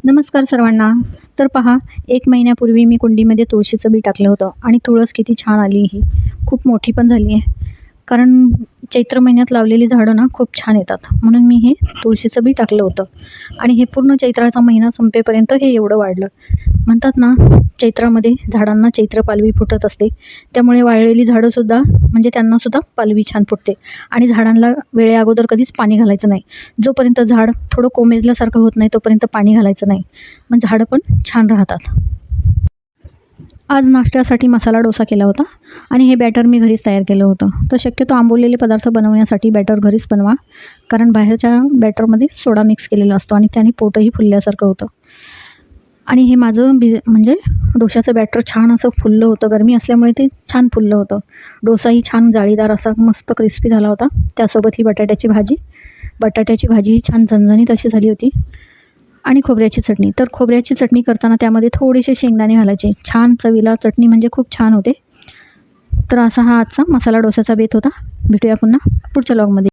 नमस्कार सर्वांना. तर पहा, 1 महिन्यापूर्वी मी कुंडीमध्ये तुळशीचं बी टाकलं होतं आणि तुळस किती छान आली ही. खूप मोठी पण झाली आहे. कारण चैत्र महिन्यात लावलेली झाडं ना खूप छान येतात. म्हणून मी हे तुळशीचं बी टाकलं होतं आणि हे पूर्ण चैत्राचा महिना संपेपर्यंत हे एवढं वाढलं. म्हणतात ना, चैत्रामध्ये झाडांना चैत्र पालवी फुटत असते. त्यामुळे वाळलेली झाडंसुद्धा म्हणजे त्यांनासुद्धा पालवी छान फुटते आणि झाडांना वेळेअगोदर कधीच पाणी घालायचं नाही. जोपर्यंत झाड थोडं कोमेजल्यासारखं होत नाही तोपर्यंत पाणी घालायचं नाही. मग झाडं पण छान राहतात. आज नाश्त्यासाठी मसाला डोसा केला होता आणि हे बॅटर मी घरीच तयार केलं होतं. तर शक्यतो आंबवलेले पदार्थ बनवण्यासाठी बॅटर घरीच बनवा. कारण बाहेरच्या बॅटरमध्ये सोडा मिक्स केलेला असतो आणि त्याने पोटही फुलल्यासारखं होतं. आणि हे माझं म्हणजे डोशाचं बॅटर छान असं फुललं होतं. गरमी असल्यामुळे ते छान फुललं होतं. डोसाही छान जाळीदार असा मस्त क्रिस्पी झाला होता. त्यासोबत ही बटाट्याची भाजीही छान झणझणीत अशी झाली होती आणि खोबऱ्याची चटणी. तर खोबऱ्याची चटणी करताना त्यामध्ये थोडेसे शेंगदाणे घालायचे. छान चवीला चटणी म्हणजे खूप छान होते. तर असा हा आजचा मसाला डोसाचा बेत होता. भेटूया पुन्हा पुढच्या व्लॉगमध्ये.